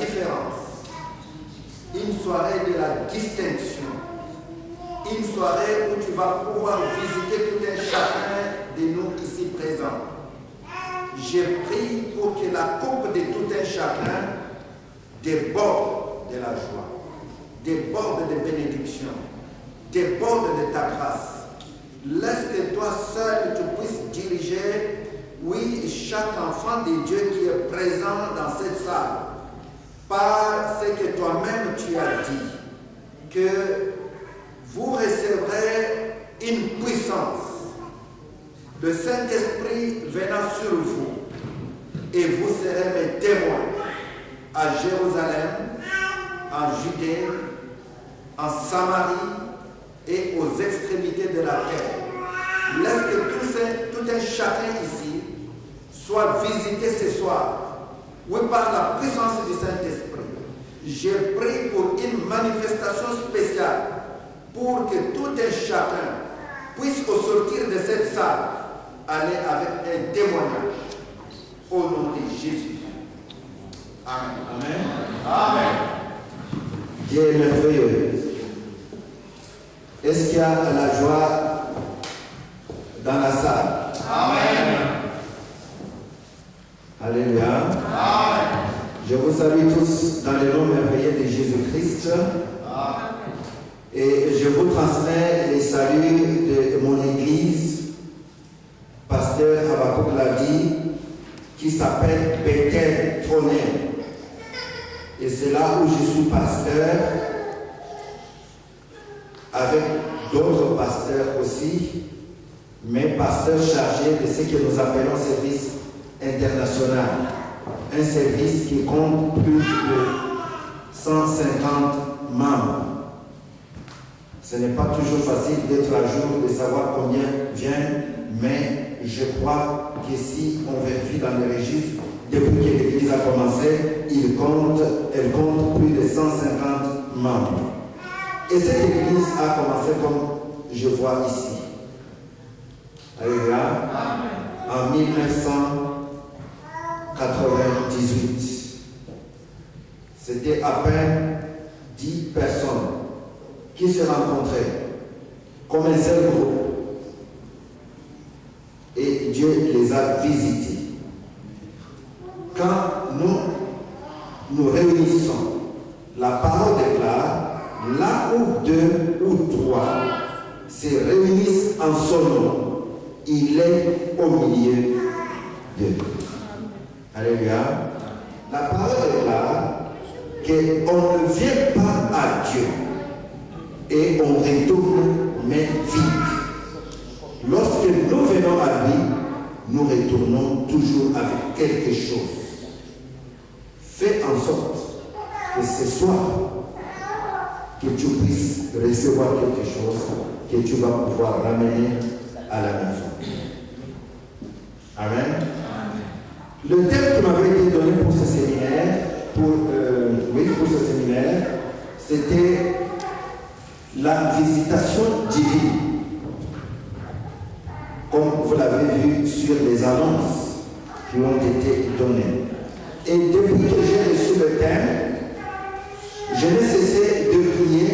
différence, une soirée de la distinction, une soirée où tu vas pouvoir visiter tout un chacun de nous ici présents. J'ai prié pour que la coupe de tout un chacun déborde de la joie, déborde de bénédiction, déborde de ta grâce. Laisse que toi seul tu puisses diriger, oui, chaque enfant de Dieu qui est présent dans cette salle, par ce que toi-même tu as dit, que vous recevrez une puissance, le Saint-Esprit venant sur vous, et vous serez mes témoins à Jérusalem, en Judée, en Samarie et aux extrémités de la terre. Laisse que tout un chacun ici soit visité ce soir, oui, par la puissance du Saint-Esprit. J'ai prié pour une manifestation spéciale, pour que tout un chacun puisse au sortir de cette salle aller avec un témoignage au nom de Jésus. Amen. Amen. Amen. Dieu est merveilleux. Est-ce qu'il y a la joie dans la salle? Amen. Alléluia. Amen. Je vous salue tous dans le nom merveilleux de Jésus-Christ. Et je vous transmets les saluts de mon église, pasteur Habakkuk l'a dit, qui s'appelle Bethel Tonnerre. Et c'est là où je suis pasteur, avec d'autres pasteurs aussi, mais pasteur chargé de ce que nous appelons service international. Un service qui compte plus de 150 membres. Ce n'est pas toujours facile d'être à jour, de savoir combien viennent, mais je crois que si on vérifie dans les registres, depuis que l'Église a commencé, elle compte plus de 150 membres. Et cette Église a commencé comme je vois ici. Alléluia. En 1998. C'était à peine 10 personnes qui se rencontraient comme un seul groupe. Et Dieu les a visités. Quand nous réunissons, la parole déclare, là où deux ou trois se réunissent en son nom, il est au milieu d'eux. Alléluia. La parole déclare qu'on ne vient pas à Dieu et on retourne mais vide. Lorsque nous venons à lui, nous retournons toujours avec quelque chose. Fais en sorte que ce soir, que tu puisses recevoir quelque chose que tu vas pouvoir ramener à la maison. Amen. Le thème qui m'avait été donné pour ce séminaire, c'était la visitation divine. Comme vous l'avez vu sur les annonces qui ont été données. Et depuis que j'ai reçu le thème, je n'ai cessé de prier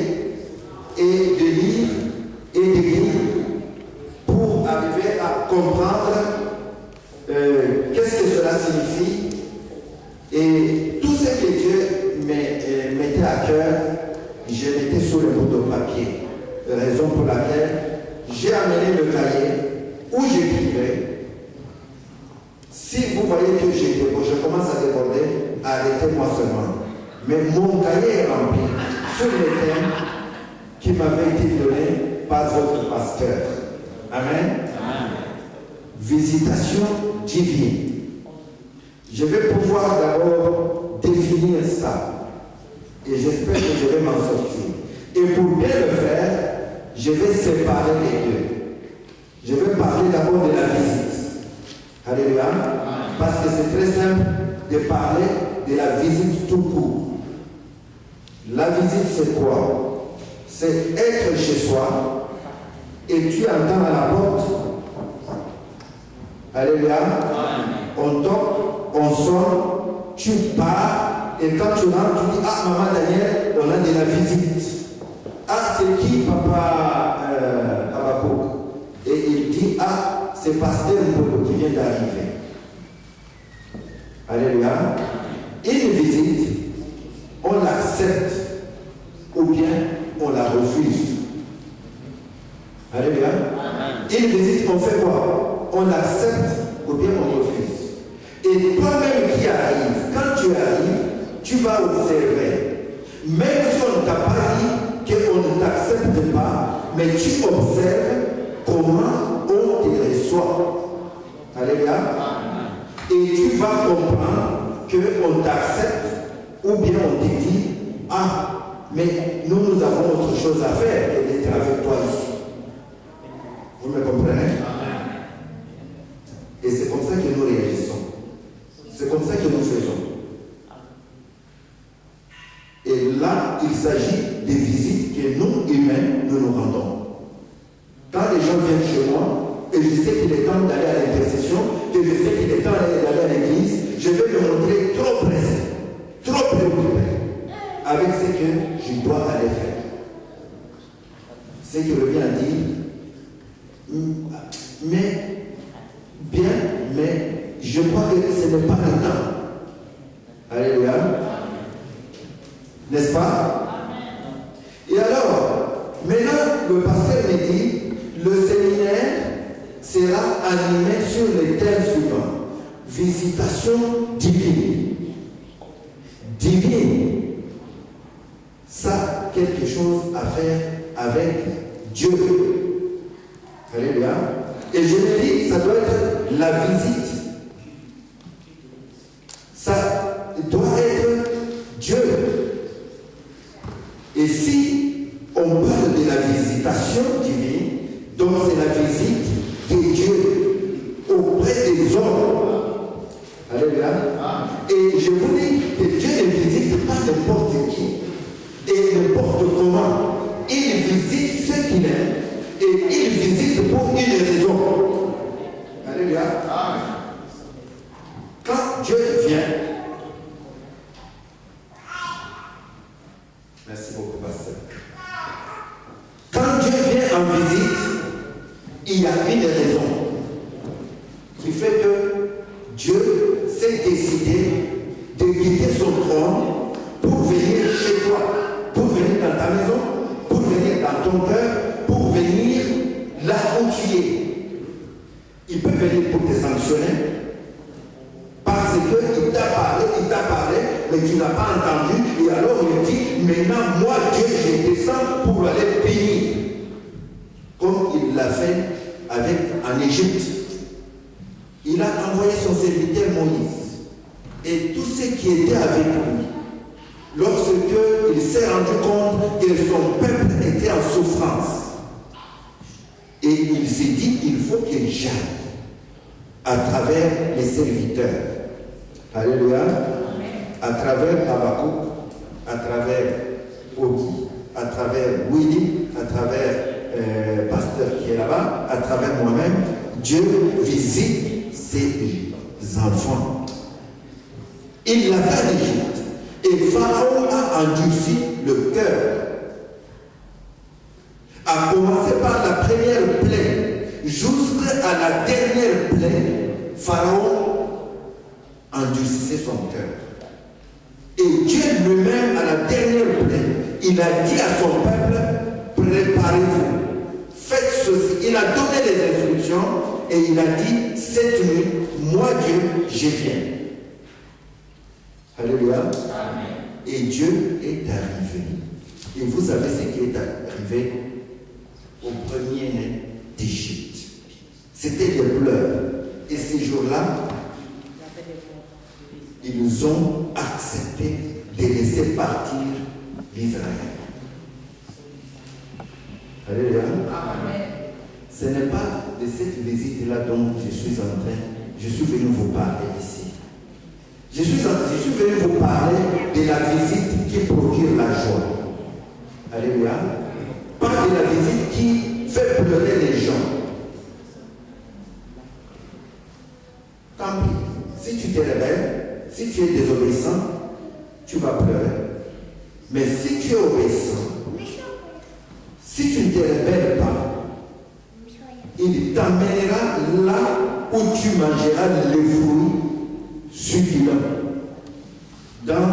et de lire et d'écrire pour arriver à comprendre qu'est-ce que cela signifie. Et tout ce que Dieu mettait à cœur, je mettais sur le bout de papier. Raison pour laquelle j'ai amené le cahier où j'écrivais. Si vous voyez que je commence à déborder, arrêtez-moi seulement. Mais mon cahier est rempli sur les thèmes qui m'avaient été donnés par votre pasteur. Amen. Amen. Visitation divine. Je vais pouvoir d'abord définir ça. Et j'espère que je vais m'en sortir. Et pour bien le faire, je vais séparer les deux. Je vais parler d'abord de la visite. Alléluia. Parce que c'est très simple de parler de la visite tout court. La visite, c'est quoi? C'est être chez soi et tu entends à la porte. Alléluia. On toque, on sonne, tu pars Et quand tu rentres, tu dis, ah, maman Daniel, on a de la visite. Ah, c'est qui, papa Abakouk? Et il dit, ah, c'est pasteur Mbolo qui vient d'arriver. Alléluia. Une visite, on l'accepte ou bien on la refuse. Alléluia. Une visite, on fait quoi? On l'accepte ou bien on refuse. Et toi-même qui arrives, quand tu arrives, tu vas observer. Même si on ne t'a pas dit qu'on ne t'accepte pas, mais tu observes comment on te reçoit. Alléluia. Et tu vas comprendre qu'on t'accepte ou bien on te dit, ah, mais nous avons autre chose à faire que d'être avec toi ici. Vous me comprenez? Et c'est comme ça que nous réagissons. C'est comme ça que nous faisons. Et là, il s'agit des visites que nous, humains, nous nous rendons. Quand les gens viennent chez moi, et je sais qu'il est temps d'aller à l'intercession, et je sais qu'il est temps d'aller à l'église, je vais me montrer trop pressé, trop préoccupé avec ce que je dois aller faire. Ce qui revient à dire, mais, bien, mais je crois que ce n'est pas le temps. Alléluia. N'est-ce pas? Et alors, maintenant, le pasteur me dit, le séminaire sera animé sur les thèmes suivants. Visitation divine. Divine. Ça, quelque chose à faire avec Dieu. Alléluia. Et je me dis, ça doit être la visite. Ça doit être Dieu. Et si on parle de la visitation divine, donc c'est la visite de Dieu auprès des hommes. Alléluia. Et je vous dis que Dieu ne visite pas n'importe qui et n'importe comment. Il visite ceux qu'il aime et il visite pour une raison. Alléluia. Quand Dieu vient, merci beaucoup, pasteur. Quand Dieu vient en visite, il y a une raison qui fait que Dieu s'est décidé de quitter son trône pour venir chez toi, pour venir dans ta maison, pour venir dans ton cœur, pour venir là où tu es. Il peut venir pour te sanctionner parce qu'il t'a parlé, mais tu n'as pas entendu. Et alors il dit, maintenant moi Dieu, je descends pour aller punir. Comme il l'a fait en Égypte. Il a envoyé son serviteur Moïse. Et tous ceux qui étaient avec lui, lorsqu'il s'est rendu compte que son peuple était en souffrance, et il s'est dit, il faut qu'il j'aille à travers les serviteurs. Alléluia. À travers Abakouk, à travers Ogi, à travers Willy, à travers pasteur qui est là-bas, à travers moi-même, Dieu visite ses enfants. Il l'a fait en Égypte. Et Pharaon a endurci le cœur. A commencé par la première plaie, jusqu'à la dernière plaie, Pharaon endurcissait son cœur. Et Dieu lui-même, à la dernière plaie, il a dit à son peuple, préparez-vous, faites ceci. Il a donné les instructions et il a dit, cette nuit, moi Dieu, je viens. Alléluia. Amen. Et Dieu est arrivé. Et vous savez ce qui est arrivé au premier-né d'Égypte. C'était des pleurs. Et ces jours-là, ils ont accepté de laisser partir l'Israël. Alléluia. Amen. Ce n'est pas de cette visite-là dont je suis venu vous parler ici. Je suis venu vous parler de la visite qui procure la joie. Alléluia. Pas de la visite qui fait pleurer les gens. Tant pis. Si tu te rebelles, si tu es désobéissant, tu vas pleurer. Mais si tu es obéissant, si tu ne te rebelles pas, il t'amènera là où tu mangeras les fruits succulents. Dans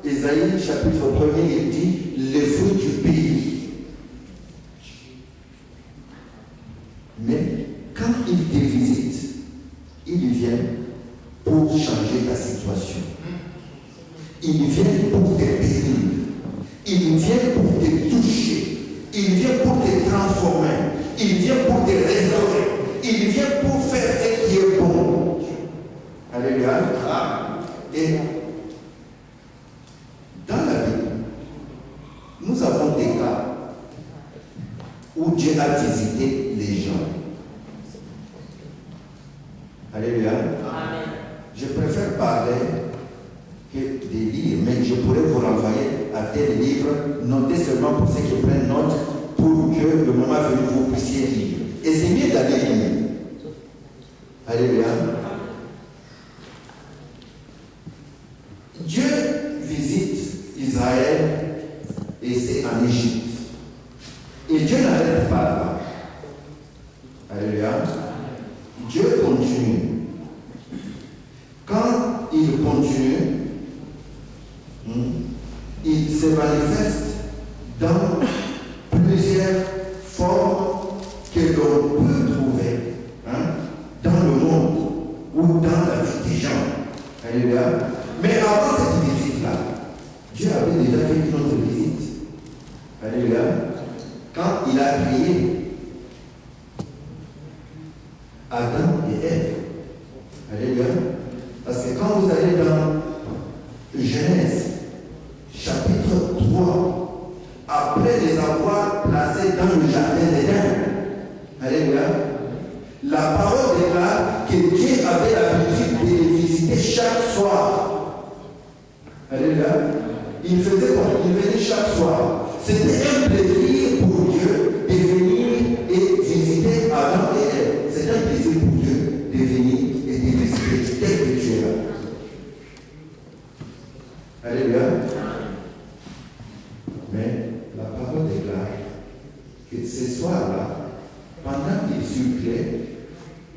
Ésaïe chapitre 1er, il dit les fruits du pays. Mais quand il te visite, il vient pour changer ta situation. Il vient pour te bénir. Il vient pour te toucher. Il vient pour te transformer. Il vient pour te restaurer. Il vient pour faire ce qui est bon. Alléluia. Et dans la Bible, nous avons des cas où Dieu a visité les gens. Alléluia. Amen. Je préfère parler que des livres, mais je pourrais vous renvoyer à tel livre, notez seulement pour ceux qui prennent note, pour que le moment venu vous puissiez lire. Et c'est mieux d'aller lire. Alléluia. Dieu visite Israël et c'est en Égypte. Et Dieu n'arrête pas là. Alléluia. Dieu continue. Quand il continue, il se manifeste dans plusieurs formes que l'on peut trouver dans le monde ou dans la vie des gens. Alléluia. Mais avant cette visite-là, Dieu avait déjà fait une autre visite. Alléluia. Quand il a créé Adam et Ève. Alléluia. Parce que quand vous allez dans Genèse, chapitre 3, après les avoir placés dans le jardin d'Éden, alléluia, la parole déclare que Dieu avait l'habitude de les visiter chaque soir. Alléluia. Il faisait quoi? Il venait chaque soir. C'était un plaisir pour Dieu de venir et visiter Adam et Ève. C'est un plaisir pour Dieu de venir et de visiter tel que tu es là. Alléluia. Mais la parole déclare que ce soir-là, pendant qu'il circulait,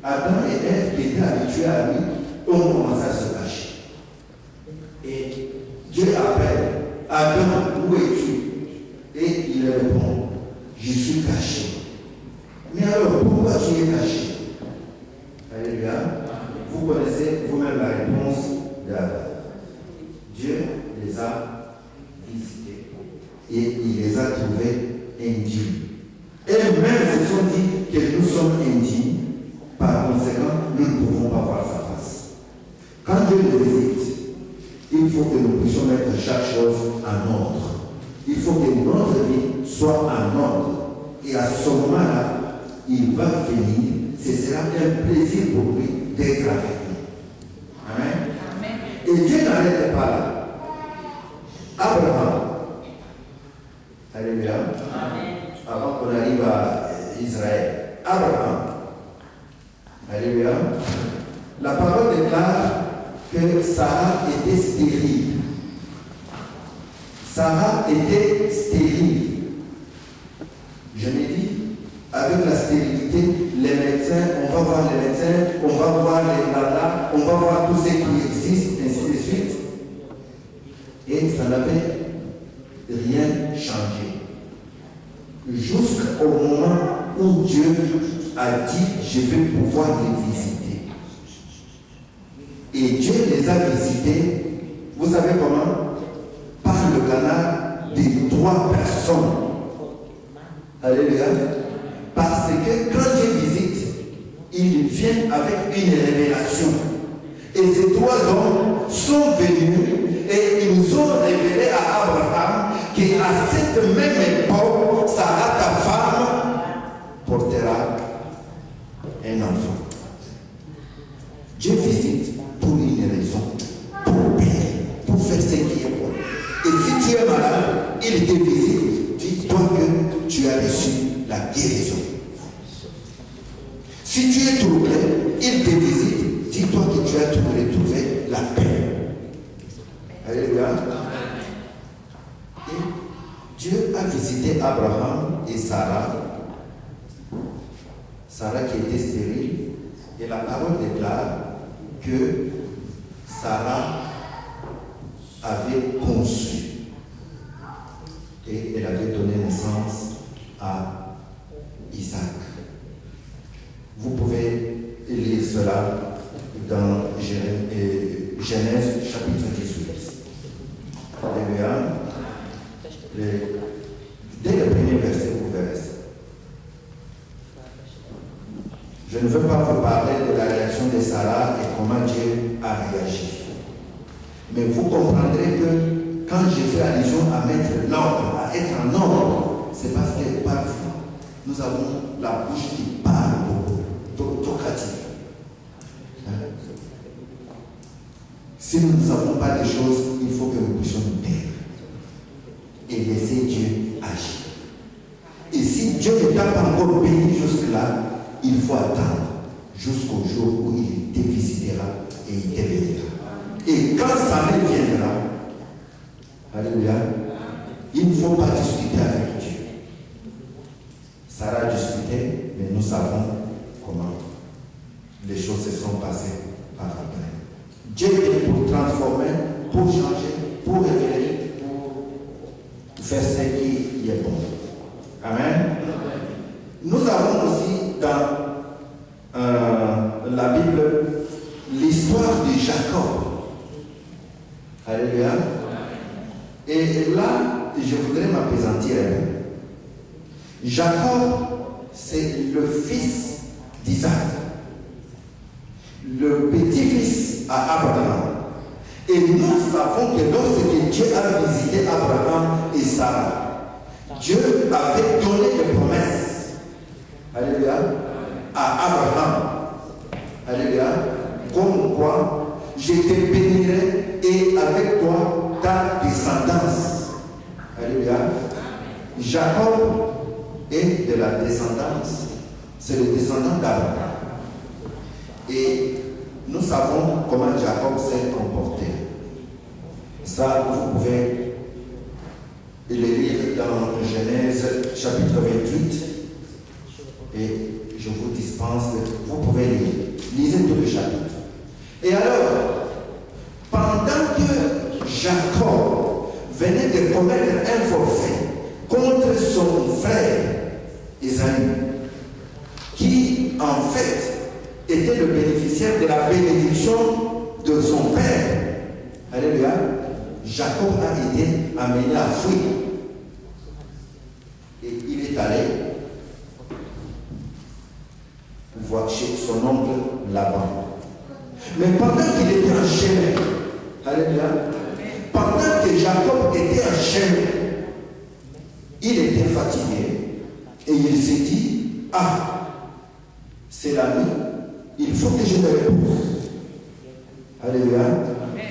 Adam et Ève qui étaient habitués à lui ont commencé à se cacher. Et Dieu appelle Adam, où es-tu? Et il répond, je suis caché. Mais alors, pourquoi tu es caché? Alléluia. Vous connaissez vous-même la réponse d'Adam. Dieu les a visités et il les a trouvés indignes. Et même se sont dit que nous sommes indignes. Par conséquent, nous ne pouvons pas voir sa face. Quand Dieu nous visite, il faut que nous puissions mettre chaque chose en ordre. Il faut que notre vie soit en ordre. Et à ce moment-là, il va venir. Ce sera un plaisir pour lui d'être avec nous. Amen. Amen. Et Dieu n'arrête pas là. Abraham. Alléluia. Amen. Avant qu'on arrive à Israël. Abraham. Alléluia. La parole déclare que Sarah était stérile. Sarah était stérile. Je me dis, avec la stérilité, les médecins, on va voir les médecins, on va voir les nanas, on va voir tout ce qui existe, ainsi de suite. Et ça n'avait rien changé. Jusqu'au moment où Dieu a dit, je vais pouvoir les visiter. Et Dieu les a visités, vous savez comment? Par le canal de 3 personnes. Alléluia. Parce que quand Dieu visite, il vient avec une révélation. Et ces 3 hommes sont venus et ils ont révélé à Abraham qu'à cette même époque, Sarah, ta femme, portera un enfant. Dieu visite pour une raison, pour bénir, pour faire ce qui est bon. Et si tu es malade, il te visite, dis-toi que tu as reçu la guérison. Si tu es troublé, il te visite, dis-toi que tu as trouvé la paix. Alléluia. c'était Abraham et Sarah. Sarah qui était stérile. Et la parole déclare que Sarah avait conçu. Et elle avait donné naissance à Isaac. Vous pouvez lire cela dans Genèse chapitre 18. Alléluia. Dès le premier verset, vous verrez ça. Je ne veux pas vous parler de la réaction de Sarah et comment Dieu a réagi. Mais vous comprendrez que quand j'ai fait allusion à mettre l'ordre, à être en ordre, c'est parce que parfois, nous avons la bouche qui parle beaucoup, autocratique. Si nous ne savons pas des choses, il faut que nous puissions nous taire et laisser Dieu agir. Et si Dieu ne t'a pas encore béni jusque-là, il faut attendre jusqu'au jour où il te visitera et il te bénira. Et quand ça viendra, alléluia, il ne faut pas discuter avec Dieu. Sarah discutait, mais nous savons comment les choses se sont passées par après. Dieu est pour transformer, pour changer, pour révéler, pour faire ce qui est bon. Amen. Nous avons aussi dans la Bible l'histoire de Jacob. Alléluia. Et là, je voudrais m'appesantir un peu. Jacob, c'est le fils d'Isaac, le petit-fils à Abraham. Et nous savons que lorsque Dieu a visité Abraham et Sarah, Dieu avait donné des promesses. Alléluia. À Abraham. Alléluia. Comme quoi, je te bénirai et avec toi ta descendance. Alléluia. Jacob est de la descendance. C'est le descendant d'Abraham. Et nous savons comment Jacob s'est comporté. Ça, vous pouvez le lire dans Genèse chapitre 28. Et je vous dispense, vous pouvez lire. Lisez tout le chapitre. Et alors, pendant que Jacob venait de commettre un forfait contre son frère Ésaü, qui en fait était le bénéficiaire de la bénédiction de son père, alléluia, Jacob a été amené à fuir. Et il est allé voir chez son oncle Laban. Mais pendant qu'il était en chemin, alléluia, pendant que Jacob était en chemin, il était fatigué et il s'est dit, ah, c'est la nuit, il faut que je me repose. Alléluia.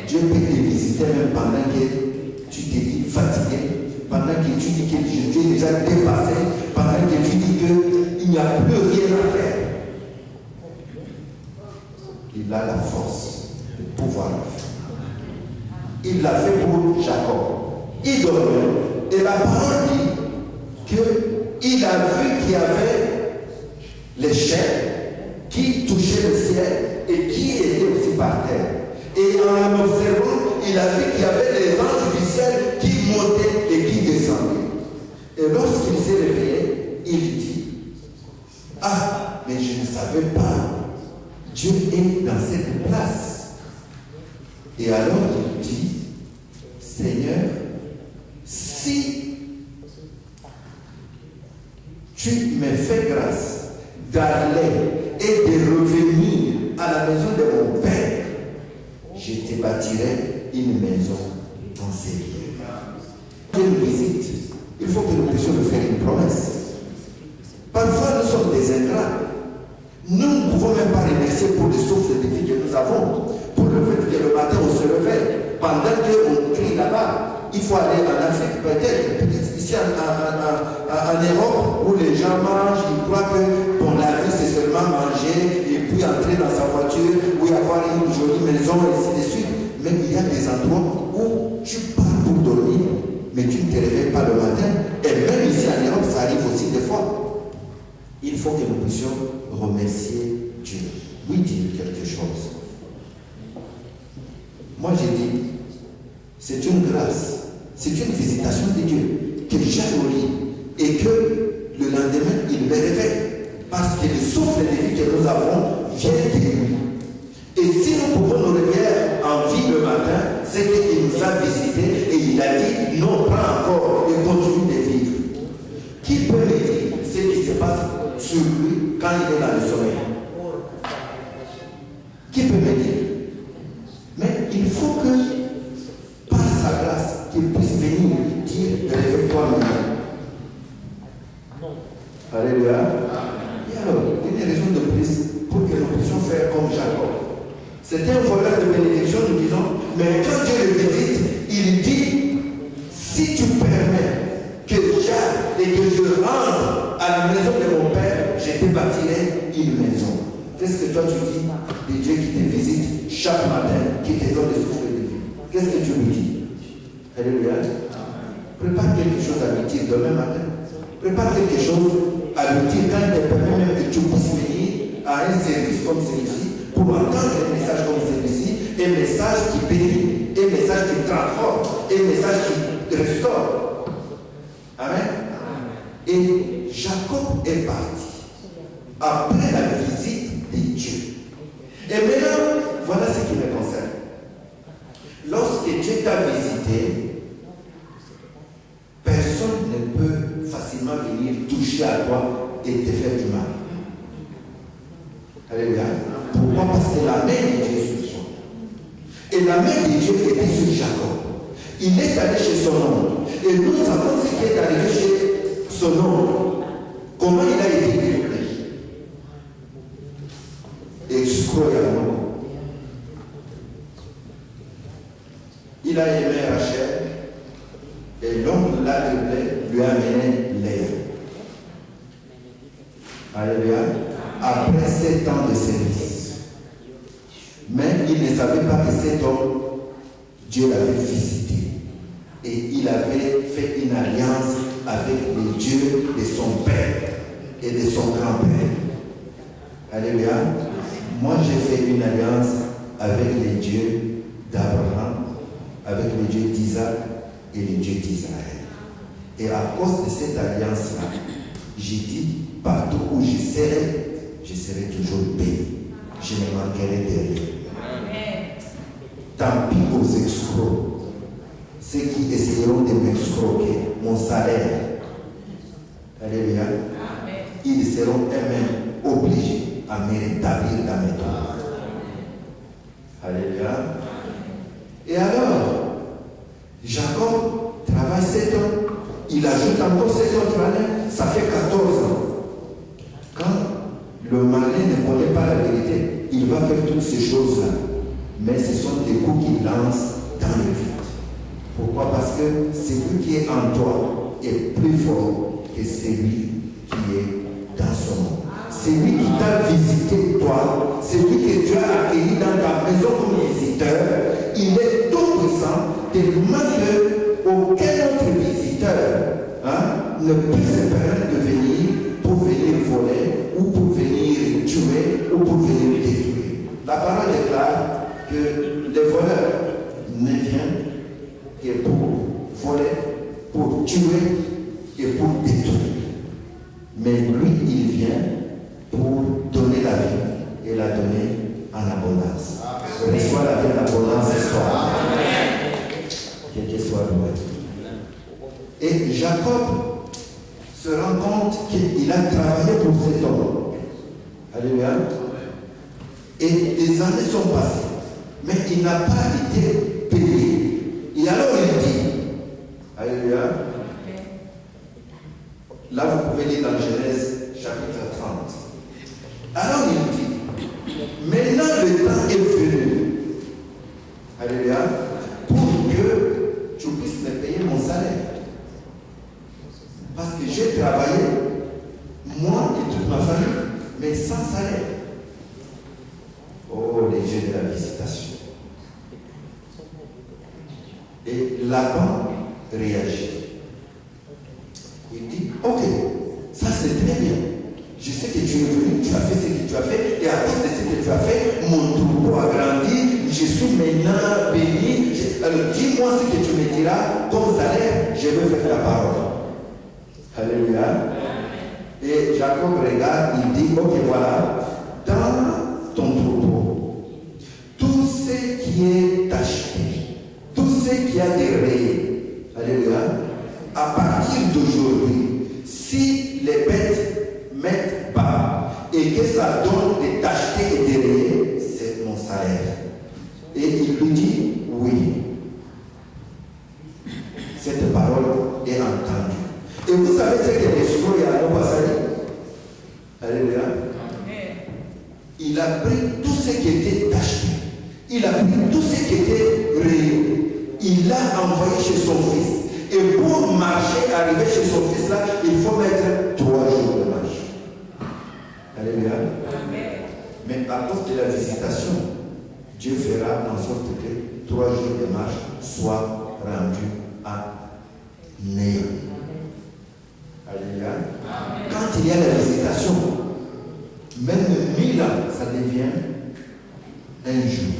Dieu peut te visiter même pendant que tu t'es dit fatigué, pendant que tu dis que tu es déjà dépassé, pendant que tu dis qu'il n'y a plus rien à faire. Il a la force de pouvoir le faire. Il l'a fait pour Jacob. Il dormait. Et la parole dit qu'il a vu qu'il y avait les chaînes qui touchaient le ciel et qui étaient aussi par terre. Et en observant, il a vu qu'il y avait les anges du ciel qui montaient et qui descendaient. Et lorsqu'il s'est réveillé, il dit, ah, mais je ne savais pas. Dieu est dans cette place. Et alors il dit, Seigneur, si tu me fais grâce d'aller et de revenir à la maison de mon père, je te bâtirai une maison dans ces lieux. Dieu nous visite, il faut que nous puissions nous faire une promesse. Parfois nous sommes des ingrats. Nous ne pouvons même pas remercier pour les sources de défis que nous avons. Pour le fait que le matin on se réveille, pendant qu'on crie là-bas, il faut aller en Afrique peut-être ici en Europe où les gens mangent, ils croient que bon, la vie c'est seulement manger et puis entrer dans sa voiture ou avoir une jolie maison et ainsi de suite. Mais il y a des endroits où tu pars pour dormir, mais tu ne te réveilles pas le matin. Et même ici en il faut que nous puissions remercier Dieu, lui dire quelque chose. Moi j'ai dit, c'est une grâce, c'est une visitation de Dieu, que j'aille au lit et que le lendemain il me réveille, parce que le souffle de vie que nous avons vient de lui. Et si nous pouvons nous réveiller en vie le matin, c'est qu'il nous a visité et il a dit non, prends encore et continue de vivre. Qui peut me dire ce qui se passe sur lui quand il est dans le sommeil? Qui peut me dire? Mais il faut que, par sa grâce, qu'il puisse venir dire réveille-toi maintenant. Alléluia. Et alors, une raison de plus pour que nous puissions faire comme Jacob. C'était un voleur de bénédiction, nous disons, mais quand Dieu le visite, il dit, si tu permets que j'aille et que je rentre à la maison de mon père, je te bâtirai une maison. Qu'est-ce que toi tu dis de Dieu qui te visite chaque matin, qui te donne le souffle de vie? Qu'est-ce que tu lui dis? Alléluia. Prépare quelque chose à lui dire demain matin. Prépare quelque chose à lui dire quand il te permet même que tu puisses venir à un service comme celui-ci pour entendre un message comme celui-ci, un message qui bénit, un message qui transforme, un message qui restaure. Amen. Et Jacob est parti après la visite de Dieu. Et maintenant, voilà ce qui me concerne. Lorsque Dieu t'a visité, personne ne peut facilement venir toucher à toi et te faire du mal. Alléluia. Pourquoi? Parce que la main de Dieu est sur toi. Et la main de Dieu était sur Jacob. Il est allé chez son oncle. Et nous savons ce qui est arrivé chez son oncle. Comment il a été criblé. Excroyablement. Il a aimé Rachel. Et l'oncle l'a criblé, lui a amené Léa. Alléluia. Après 7 ans de service. Mais il ne savait pas que cet homme, Dieu l'avait visité. Et il avait fait une alliance avec le Dieu de son père et de son grand-père. Alléluia. Moi, j'ai fait une alliance avec le Dieu d'Abraham, avec le Dieu d'Isaac et le Dieu d'Israël. Et à cause de cette alliance-là, j'ai dit, partout où je serai toujours béni. Je ne manquerai de rien. Tant pis aux escrocs, ceux qui essaieront de m'escroquer, mon salaire. Alléluia. Ils seront eux-mêmes obligés à me rétablir dans mes droits. Alléluia. Et alors, Jacob travaille 7 ans, il ajoute encore 7 autres années, ça fait 14 ans. Quand le malin ne connaît pas la vérité, il va faire toutes ces choses-là. Mais ce sont des coups qu'il lance dans le vide. Pourquoi? Parce que celui qui est en toi est plus fort que celui qui est dans son monde. Celui qui t'a visité toi, celui que tu as accueilli dans ta maison comme visiteur, il est tout puissant, tellement qu'aucun autre visiteur ne peut se permettre de venir pour venir voler, ou pour venir tuer, ou pour venir détruire. La parole déclare que les voleurs ne viennent que pour voler, pour tuer et pour détruire. Mais lui, il vient pour donner la vie et la donner en abondance. Reçois la vie en abondance ce soir. Quel que soit le. Et Jacob se rend compte qu'il a travaillé pour cet homme. Alléluia. Et des années sont passées. Mais il n'a pas été payé. Et alors il dit, alléluia, là vous pouvez lire dans Genèse chapitre 30. Alors il dit, maintenant le temps est venu, alléluia, pour que tu puisses me payer mon salaire. Parce que j'ai travaillé, moi et toute ma famille, mais sans salaire. Oh, les dieux de la visitation. Et Laban réagit. Il dit, ok, ça c'est très bien. Je sais que tu es venu, tu as fait ce que tu as fait, et à cause de ce que tu as fait, mon troupeau a grandi, je suis maintenant béni. Alors dis-moi ce que tu me diras comme salaire, je vais faire la parole. Alléluia. Et Jacob regarde, il dit, ok voilà, dans ton troupeau, tout ce qui est acheté, tout ce qui a des rayés, alléluia, à partir d'aujourd'hui, si les bêtes mettent bas et que ça donne des tachetés et des rayés, c'est mon salaire. Et il lui dit, oui. Cette parole est entendue. Et vous savez ce que les sourds et à alléluia. Il a pris tout ce qui était tacheté. Il a pris tout ce qui était rayé. Il l'a envoyé chez son fils. Et pour marcher, arriver chez son fils là, il faut mettre 3 jours de marche. Alléluia. Mais à cause de la visitation, Dieu fera en sorte que 3 jours de marche soient rendus à néant. Alléluia. Quand il y a la visitation, même 1000 ans, ça devient un jour.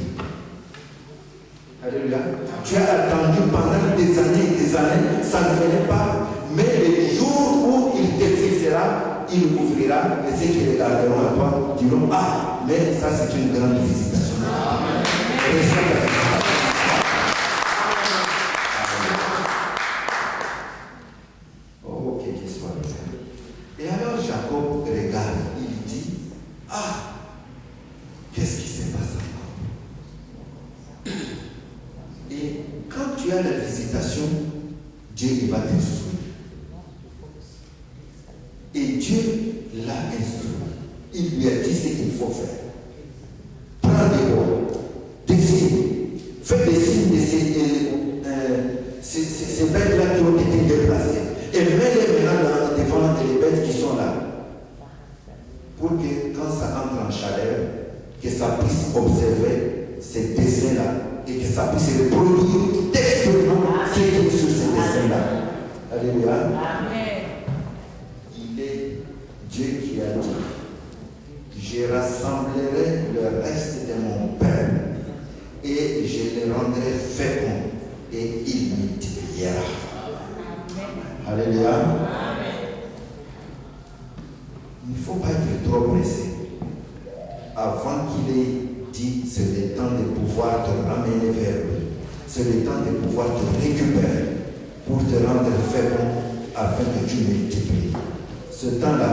Alléluia. Tu as attendu pendant des années, ça ne venait pas. Mais le jour où il te fixera, il ouvrira, et ceux qui regarderont à toi diront, ah, mais ça c'est une grande visitation. Oh, ok, qu'il soit bien. Et alors Jacob regarde, il dit, ah, qu'est-ce qui se passe encore? Et quand tu as la visitation, Dieu il va t'instruire. Et Dieu l'a instruit. Il lui a dit ce qu'il faut faire. Prends des bois, des signes, fais des signes de ces bêtes-là qui ont été déplacées. Et mets-les maintenant devant les bêtes qui sont là. Pour que quand ça entre en chaleur, que ça puisse observer ces dessins-là et que ça puisse reproduire textuellement ce qui est sur ces dessins-là. Alléluia. Amen. Il est Dieu qui a dit, je rassemblerai le reste de mon père et je le rendrai fécond et il multipliera. Alléluia. Il ne faut pas être trop pressé. Avant qu'il ait dit, c'est le temps de pouvoir te ramener vers lui. C'est le temps de pouvoir te récupérer pour te rendre fécond afin que tu multiplies. Ce temps-là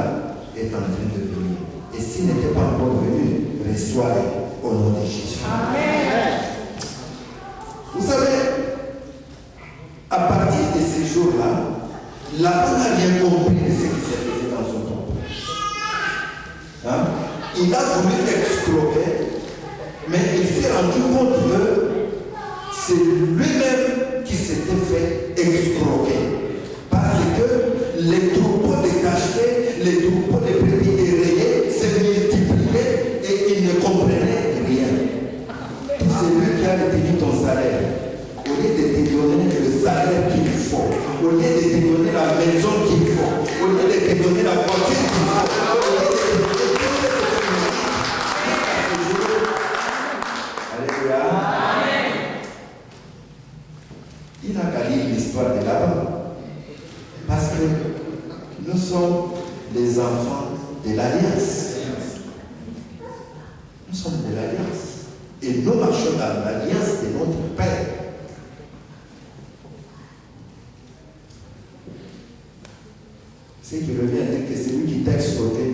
est en train de venir. Et s'il n'était pas encore venu, reçois-le au nom de Jésus. Amen. Vous savez, à partir de ces jours-là, Laban n'a rien compris de ce qui s'est passé dans son temps. Hein? Il a voulu escroquer, mais il s'est rendu compte que c'est lui-même qui s'était fait escroquer. Parce que les troupeaux détachés, les troupeaux de brebis érayés se multipliaient et il ne comprenait rien. C'est lui qui a retenu ton salaire. Au lieu de te donner le salaire qu'il faut, au lieu de te donner la maison qu'il faut, au lieu de te donner la voiture qu'il faut, au lieu de te donner tout ce que tu mérites. Alléluia. Il n'a qu'à lire l'histoire de Laban. Parce que nous sommes les enfants de l'Alliance. Nous sommes de l'Alliance. Et nous marchons dans l'Alliance de notre Père. Ce qui revient à dire que celui qui t'a exhorté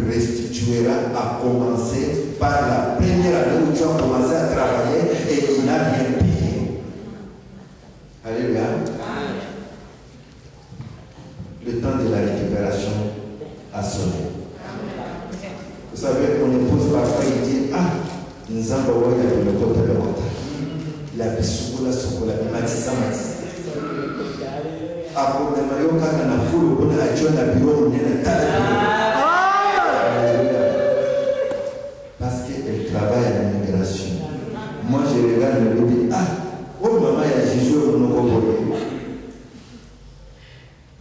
restituera, à commencer par la première année où tu as commencé à travailler et il n'a rien payé. Alléluia. Le temps de la récupération a sonné. Vous savez, mon épouse parfois il dit, ah, nous avons le côté de l'autre. La bisou, la soukou, la matissa, matissa. Parce qu'elle travaille à l'immigration. Moi je regarde et me dis, ah, oh maman, il y a Jésus au Nokoboye.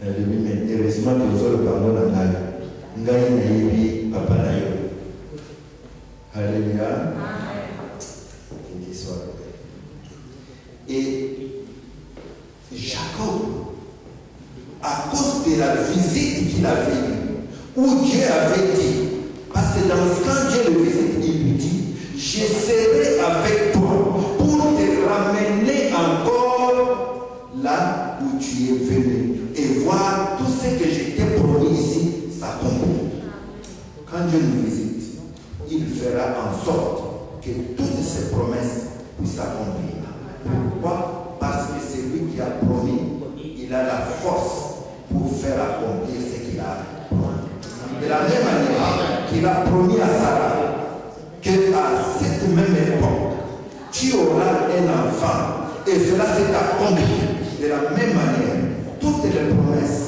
Elle dit, mais heureusement que nous avons le pardon dans la vie. Nayebi, Papa Nayo. Alléluia. Qu'il soit loué. Et Jacob, à cause de la visite qu'il avait eue, où Dieu avait dit, parce que quand Dieu le visite, il lui dit, je serai avec toi pour te ramener encore là où tu es venu et voir tout ce que je t'ai promis ici s'accomplir. Quand Dieu nous visite, il fera en sorte que toutes ses promesses puissent s'accomplir. Pourquoi? Parce que c'est lui qui a promis. Il a la force pour faire accomplir ce qu'il a promis. De la même manière qu'il a promis à Sarah qu'à cette même époque, tu auras un enfant et cela s'est accompli. De la même manière, toutes les promesses,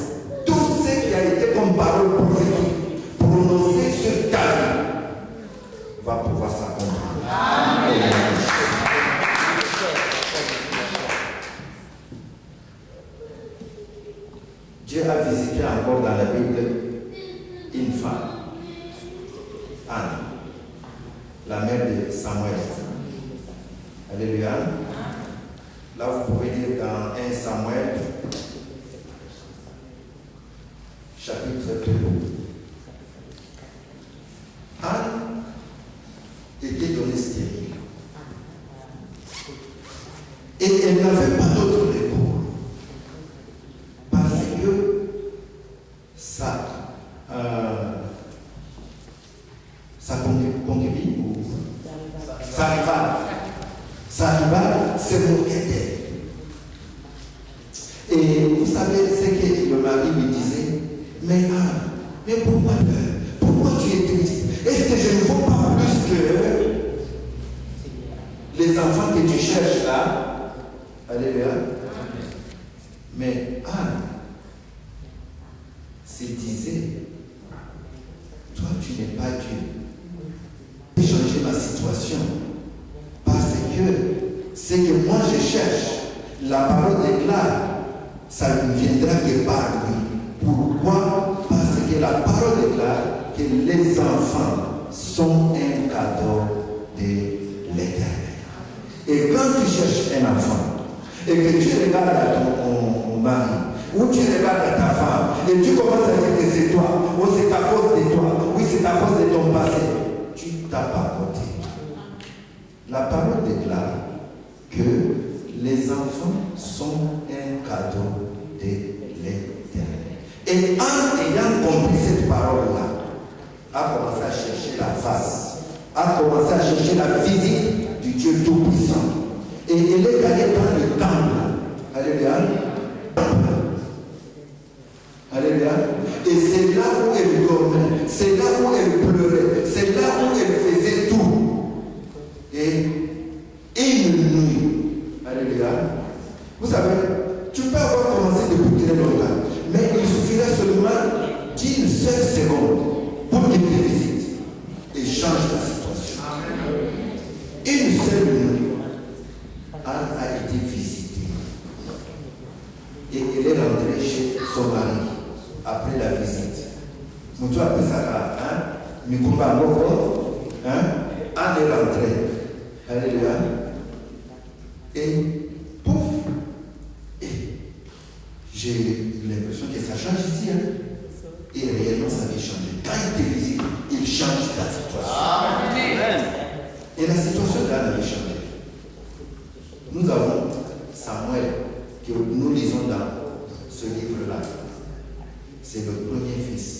tout ce qui a été comme parole prophétique prononcée sur ta vie va pouvoir s'accomplir. Dieu a visité encore dans la Bible une femme, Anne, la mère de Samuel. Alléluia. Là, vous pouvez lire dans 1 Samuel, chapitre 2. Anne était donnée stérile. Et elle n'avait pas d'autre recours. Parce que sa concubine ou sa rivale se moquait d'elle. Et vous savez ce que le mari lui disait, mais Anne, mais pourquoi pleurer? Pourquoi tu es triste? Est-ce que je ne vaux pas plus que les enfants que tu cherches là? Alléluia. Mais Anne se disait, toi tu n'es pas Dieu. J'ai changé ma situation parce que ce que moi je cherche, la parole déclare, ça ne viendra que par lui. Pourquoi? Parce que la parole déclare que les enfants sont un cadeau de l'Éternel. Et quand tu cherches un enfant et que tu regardes à ton mari, ou tu regardes à ta femme et tu commences à dire que c'est toi, ou c'est à cause de toi, oui c'est à cause de ton passé, tu tapes à côté. La parole déclare que les enfants sont un cadeau de l'Éternel. Et en ayant compris cette parole-là, a commencé à chercher la face, a commencé à chercher la physique du Dieu Tout-Puissant. Et elle est allée dans le temple. Alléluia. Alléluia. Et c'est là où elle dormait, c'est là où elle pleurait, c'est là où elle faisait tout. Et une nuit, alléluia. Vous savez, tu peux avoir commencé depuis très longtemps, mais il suffirait seulement d'une seule seconde pour qu'il te visite et change ta situation. Une seule nuit, Anne a été visitée et elle est rentrée chez son mari après la visite. Moutou a pris ça, hein? Mikumba Ngoko, hein? Anne est rentrée. Alléluia. Et pouf! Et j'ai l'impression que ça change ici. Hein? Et réellement, ça avait changé. Quand il te visite, il change ta situation. Amen. Et la situation d'Anne avait changé. Nous avons Samuel, que nous lisons dans ce livre-là. C'est le premier fils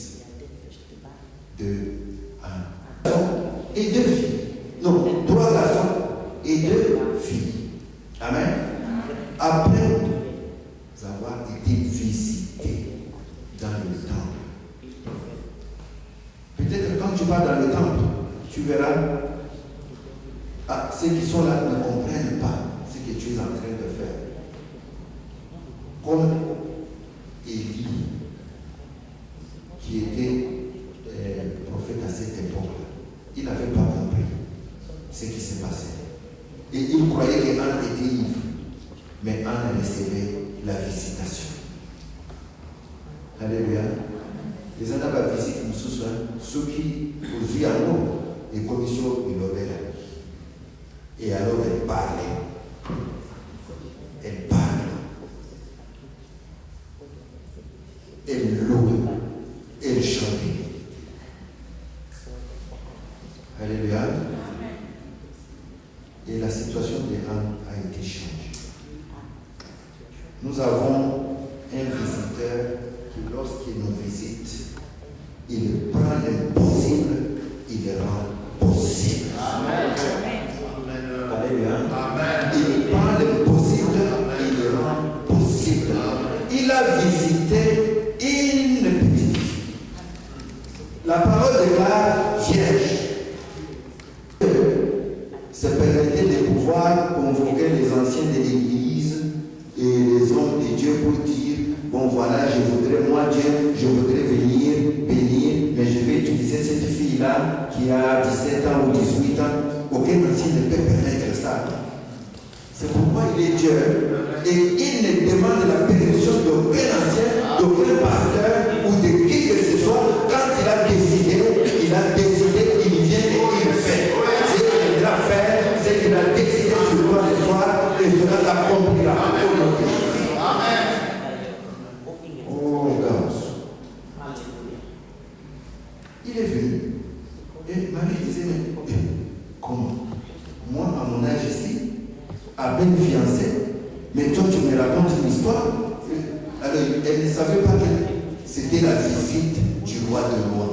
de Anne. Et deux filles. Non, 3 garçons et 2 filles. Amen. Après avoir été visités dans le temple. Peut-être quand tu vas dans le temple, tu verras, ceux qui sont là ne comprennent pas ce que tu es en train de faire. Comme Élie, qui était prophète à cette époque-là, il n'avait pas compris ce qui s'est passé. Et il croyait qu'Anne était ivre. Mais Anne recevait la visitation. Alléluia. Les gens qui visitent nous sous qui aux amour et commission il obéit. Et alors elle parlait. Elle parle. Elle loue. Elle chantait. Alléluia. Et la situation des âmes a été changée. Nous avons un visiteur qui, lorsqu'il nous visite, il prend l'impossible, il le rend possible. Amen. Alléluia. Amen. Il prend l'impossible, il le rend possible. Il a visité une petite fille. La parole déclare vierge. Se permettait de pouvoir convoquer les anciens de l'Église et les hommes de Dieu pour dire, bon voilà, moi Dieu, je voudrais venir bénir, mais je vais utiliser cette fille-là qui a 17 ans ou 18 ans. Aucun ancien ne peut permettre ça. C'est pourquoi il est Dieu et il ne demande la permission d'aucun ancien, d'aucun pasteur ou de qui que ce soit. Quand il a décidé, il vient et il fait. Ce qu'il doit faire, c'est qu'il a décidé sur quoi ce soir et cela s'accomplira. Amen. Oh, gosse. Il est venu. Et Marie disait, mais comment? Moi, à mon âge ici, à peine fiancée, mais toi, tu me racontes une histoire. Alors, elle ne savait pas que c'était la visite du roi de loi.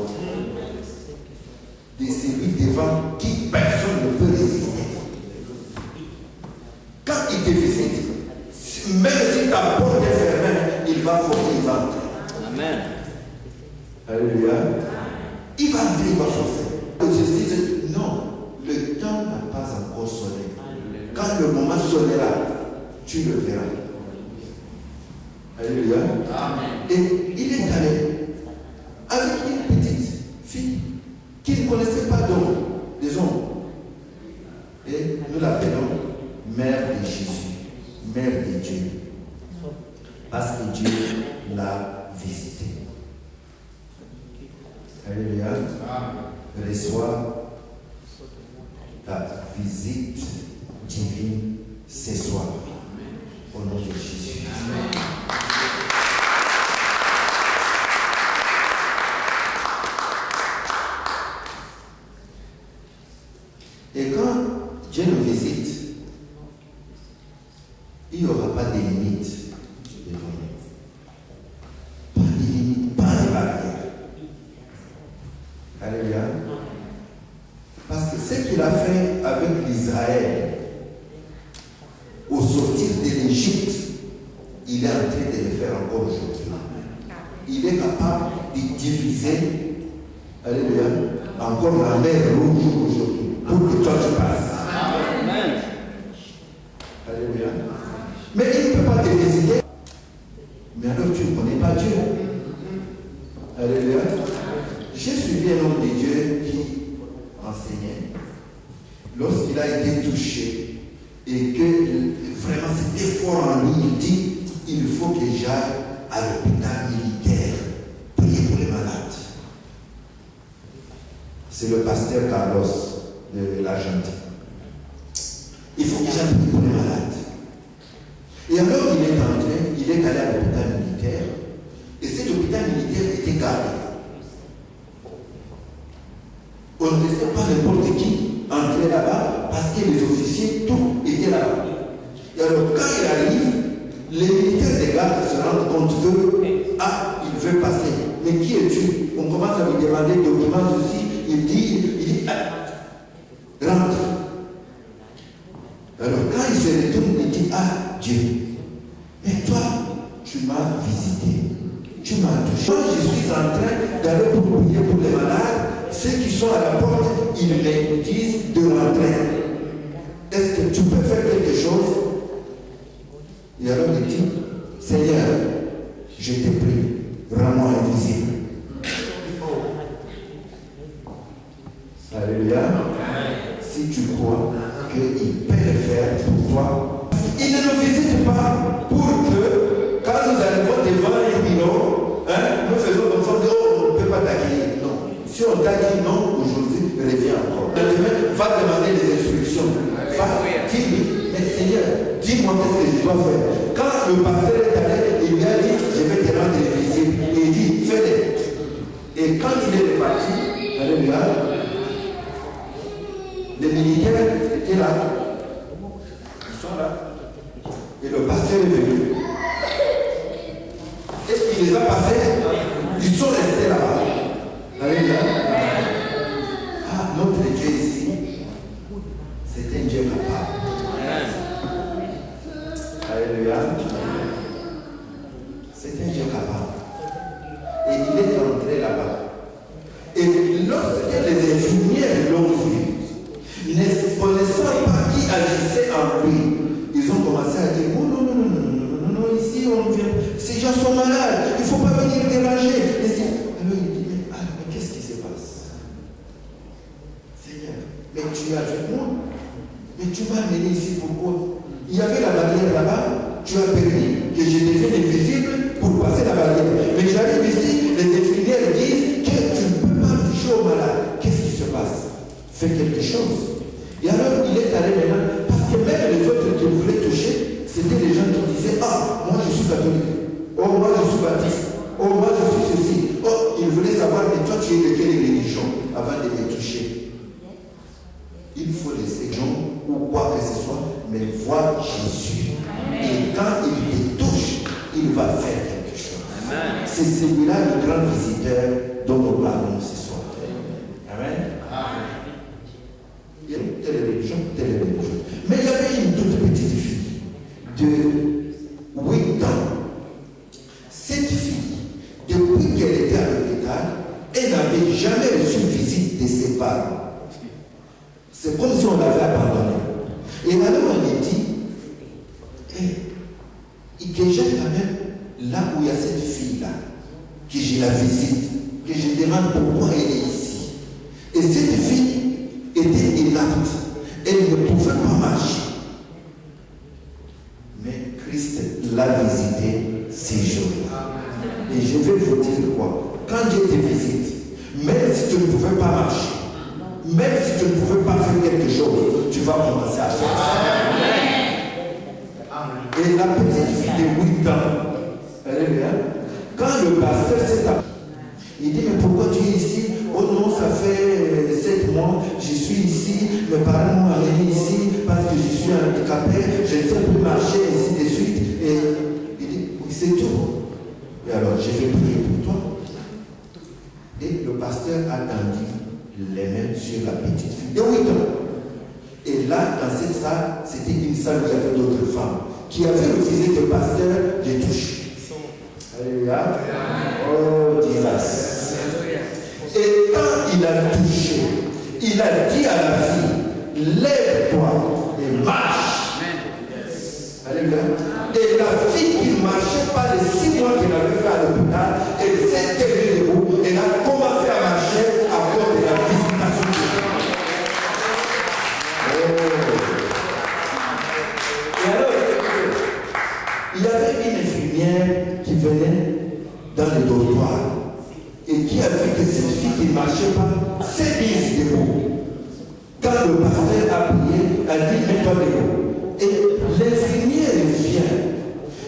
De celui devant qui personne ne peut résister. Quand il te visite, même si ta porte est fermée, il va forcer, il va entrer. Amen. Alléluia. Il va entrer, il va forcer. Je dis, non, le temps n'a pas encore sonné. Quand le moment sonnera, tu le verras. Alléluia. Amen. Et il est allé avec une petite fille qui ne connaissait pas d'homme, des hommes. Et nous l'appelons Mère de Jésus, Mère de Dieu. Parce que Dieu l'a visité. Alléluia. Reçois ta visite divine ce soir. Au nom de Jésus. Amen. Et quand Dieu nous visite, il n'y aura pas de limites devant nous. Pas de limites, pas de barrières. Alléluia. Parce que ce qu'il a fait avec l'Israël au sortir de l'Égypte, il est en train de le faire encore aujourd'hui. Il est capable de diviser, alléluia, encore la mer rouge aujourd'hui. Pour que toi tu passes. Amen. Alléluia. Mais il ne peut pas te visiter. Mais alors tu ne connais pas Dieu. Alléluia. J'ai suivi un homme de Dieu qui enseignait. Lorsqu'il a été touché et que vraiment c'était fort en lui, il dit, il faut que j'aille à l'hôpital militaire prier pour les malades. C'est le pasteur Carlos de l'Argentine. Il faut que j'aille prier pour les malades. Et alors il est entré, il est allé à l'hôpital militaire, et cet hôpital militaire était gardé. On ne laissait pas n'importe qui entrer là-bas parce que les officiers, tout était là-bas. Et alors quand il arrive, les militaires des gardes se rendent compte que, il veut passer. Mais qui es-tu? On commence à lui demander des documents aussi. Il dit, rentre. Alors quand il se retourne, il dit, Dieu, mais toi, tu m'as visité. Tu m'as touché. Moi, je suis en train d'aller pour prier pour les malades. Ceux qui sont à la porte, ils me disent de rentrer. Est-ce que tu peux faire quelque chose? Et alors il dit, Seigneur, je te prie, rends-moi invisible. Alléluia. Si tu crois qu'il peut le faire pour toi, il ne nous visite pas pour que, quand nous arrivons devant un bureau, nous faisons comme ça, on ne peut pas t'accueillir. Non. Si on t'accueille, dit non, aujourd'hui, reviens encore. Le lendemain, va demander les instructions. Va, dis-lui, mais Seigneur, dis-moi qu'est-ce que je dois faire. Quand le pasteur est allé, il lui a dit, je vais te rendre visible. Et il dit, fais-le. Et quand il est reparti, alléluia, les militaires étaient là. Ils sont là. Et le pasteur est venu. Et il les a passés. Ils sont restés là-bas. Alléluia. Ah, notre Dieu ici, c'est un Dieu capable. Alléluia. C'est un Dieu capable. Et il est entré là-bas. Et lorsque les infirmières l'ont vu, ne connaissant pas qui agissait en lui, ils ont commencé à dire, oh non, non, non, non, non, non, non, ici on vient, ces gens sont malades, il ne faut pas venir déranger. Alors il dit, mais qu'est-ce qui se passe? Seigneur, mais tu es avec moi, mais tu m'as amené ici pourquoi? Il y avait la barrière là-bas, tu as permis que je devienne invisible pour passer la barrière. Mais j'arrive ici, les infirmières disent que tu ne peux pas toucher au malade. Qu'est-ce qui se passe? Fais quelque chose. Et alors il est allé maintenant, parce que même les autres qui voulaient toucher, c'était les gens qui disaient, ah, moi je suis catholique, oh, moi je suis baptiste, oh, moi je suis ceci. Oh, ils voulaient savoir, mais toi tu es de quelle religion avant de les toucher. Il faut laisser les gens, ou quoi que ce soit, mais voir Jésus. Et quand il te touche, il va faire quelque chose. C'est celui-là le grand visiteur dont nous parlons ce soir. Amen. Il y a telle religion, telle religion. Mais il y avait une toute petite fille de 8 ans. Cette fille, depuis qu'elle était à l'hôpital, elle n'avait jamais reçu une visite de ses parents. C'est comme si on l'avait abandonnée. Et alors on lui dit, que j'ai quand même là où il y a cette fille-là, que je la visite, que je demande pourquoi elle est ici. Et cette fille était inapte. Elle ne pouvait pas marcher. Mais Christ l'a visitée ces jours-là. Et je vais vous dire quoi. Quand Dieu te visite, même si tu ne pouvais pas marcher, même si tu ne pouvais pas faire quelque chose, tu vas commencer à faire ça. Et la petite fille de 8 ans, alléluia, quand le pasteur s'est appelé, il dit, mais pourquoi tu es ici? Oh non, ça fait 7 mois, je suis ici, mes parents m'ont amené ici parce que je suis handicapé, je ne sais plus marcher, ainsi de suite. Et il dit, oui, c'est tout. Et alors, je vais prier pour toi. Et le pasteur a tendu les mains sur la petite fille de 8 ans. Et là, dans cette salle, c'était une salle où il y avait d'autres femmes qui avaient refusé que le pasteur les touche. Alléluia. Oh, Jesus. Et quand il a touché, il a dit à la fille, lève-toi et marche. Alléluia. Et la fille qui ne marchait pas les 6 mois qu'elle avait fait à l'hôpital, elle s'est tenue debout, elle a commencé à marcher à cause de la visitation de Dieu. Et alors, il y avait une infirmière qui venait dans le dortoir et qui a vu que cette fille qui ne marchait pas s'est mise debout. Quand le pasteur a prié, elle dit, mets-toi debout. Et l'infirmière vient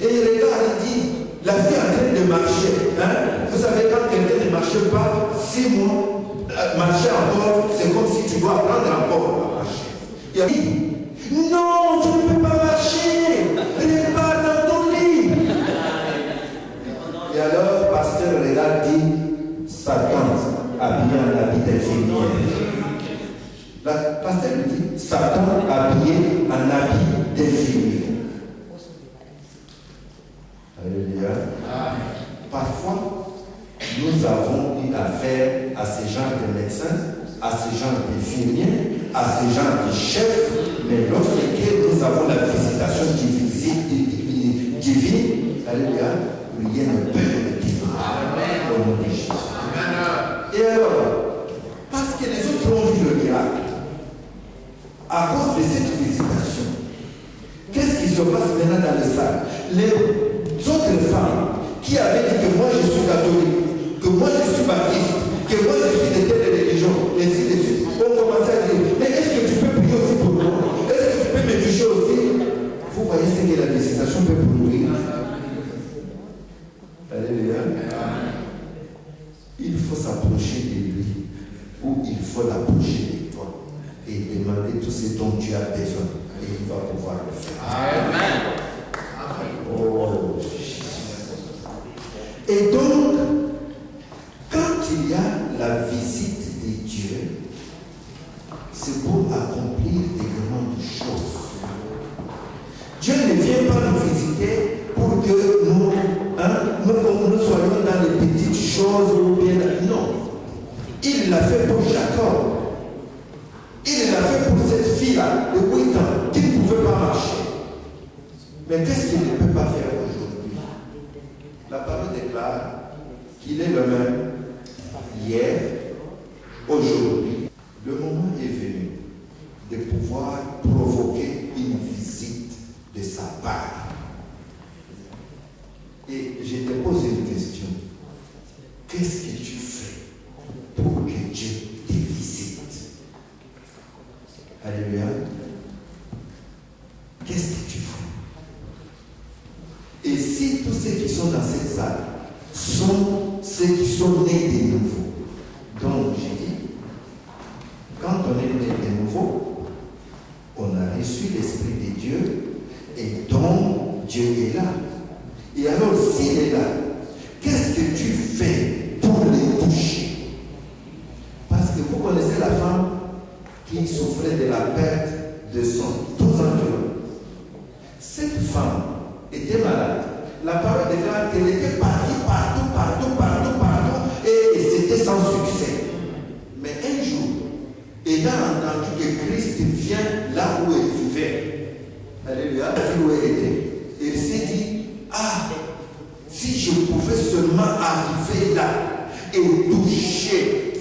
et il regarde et dit, la fille est en train de marcher. Hein? Vous savez, quand quelqu'un ne marche pas, 6 mois, marcher encore, c'est comme si tu dois apprendre encore à marcher. Il a dit, non, tu ne peux pas marcher. Repars dans ton lit. Et alors, le pasteur regarde et dit, Satan habillé en habit d'infirmière. Le pasteur lui dit, Satan habillé en habit d'infirmière. Alléluia. Parfois, nous avons eu affaire à ce genre de médecins, à ce genre d'infirmiers, à ce genre de chefs, mais lorsque nous avons la visitation divine, alléluia, rien ne peut nous délivrer au nom de Jésus. Et alors, parce que les autres ont vu le miracle, à cause de cette visitation, qu'est-ce qui se passe maintenant dans les salles? Les autres femmes qui avaient dit que moi je suis catholique, que moi je suis baptiste, que moi je suis de telle religion, il faut l'approcher de toi et demander tout ce dont tu as besoin. Et il va pouvoir le faire. Amen. Oh, Jésus. Et donc, quand il y a la visite de Dieu, c'est pour accomplir des grandes choses. Dieu ne vient pas nous visiter pour que nous soyons dans les petites choses ou bien. Non. Il l'a fait pour Jacob. Il l'a fait pour cette fille-là de 8 ans qui ne pouvait pas marcher. Mais qu'est-ce qu'il ne peut pas faire aujourd'hui? La parole déclare qu'il est le même hier, aujourd'hui. Le moment est venu de pouvoir provoquer une visite de sa part. Et je te pose une question. Qu'est-ce que tu fais pour que Dieu te visite? Alléluia. Qu'est-ce que tu fais? Et si tous ceux qui sont dans cette salle sont ceux qui sont nés de nouveau, donc j'ai dit, quand on est né de nouveau, on a reçu l'Esprit de Dieu et donc Dieu est là. Et alors s'il est là, qu'est-ce que tu fais pour les toucher? Parce que vous connaissez la femme qui souffrait de la perte de son 12 ans. Cette femme était malade. La parole déclare qu'elle était partie partout, et c'était sans succès. Mais un jour, ayant entendu que Christ vient là où elle vivait, alléluia, la ville où elle était, elle s'est dit, ah, si je pouvais seulement arriver là et toucher,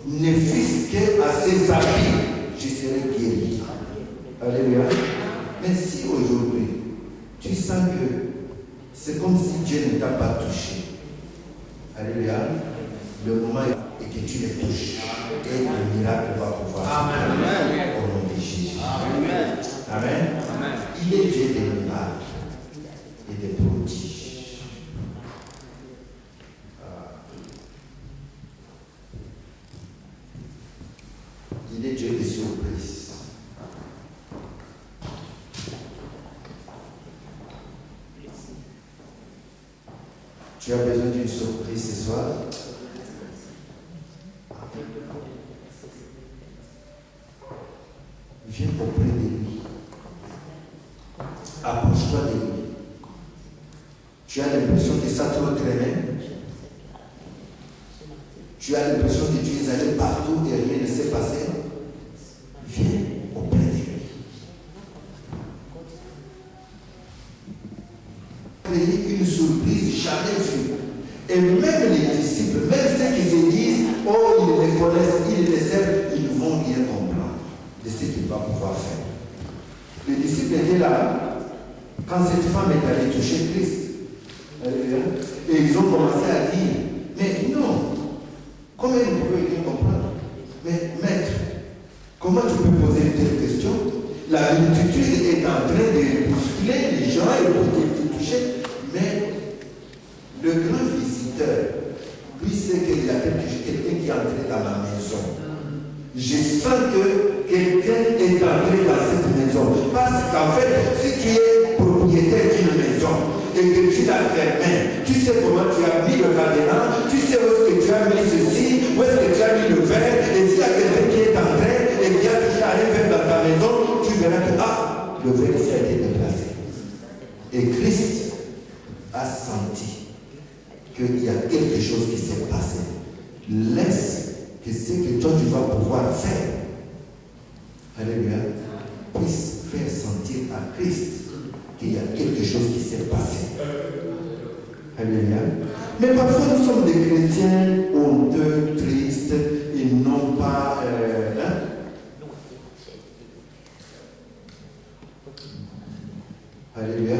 ne fût-ce qu'à ses habits, je serais guéri. Alléluia. Mais si aujourd'hui, tu sens que c'est comme si Dieu ne t'a pas touché, alléluia, le moment est que tu les touches et le miracle va pouvoir se faire au nom de Jésus. Amen. Amen. Amen. Il est Dieu des miracles et des prodiges. Il est Dieu des surprises. Tu as besoin d'une surprise ce soir? Viens auprès de lui. Approche-toi de lui. Tu as l'impression que ça te traînait. Tu as l'impression que tu es allé partout et rien ne s'est passé. Viens auprès de lui. Une surprise jamais vue. Et même les disciples, même ceux qui se disent, oh, ils les connaissent, ils les servent, ils ne vont rien comprendre de ce qu'il va pouvoir faire. Les disciples étaient là quand cette femme est allée toucher Christ. Et ils ont commencé à dire, mais non, comment ils ne pouvaient rien comprendre? Mais maître, comment tu peux poser une telle question? La multitude est en train de bousculer les gens et pour te toucher. Mais le grand visiteur, lui, sait qu'il y a quelqu'un qui est entré dans la maison. Je sens que quelqu'un est entré dans cette maison. Parce qu'en fait, si tu es propriétaire d'une maison et que tu l'as fermée, tu sais comment tu as mis le cadenas, tu sais où est-ce que tu as mis ceci, où est-ce que tu as mis le verre, et s'il y a quelqu'un qui est entré et qui a touché à un verre dans ta maison, tu verras que le verre ici a été déplacé. Et Christ a senti qu'il y a quelque chose qui s'est passé. Laisse que ce que toi tu vas pouvoir faire, alléluia, puisse faire sentir à Christ qu'il y a quelque chose qui s'est passé. Alléluia. Mais parfois nous sommes des chrétiens honteux, tristes, et non pas... Alléluia.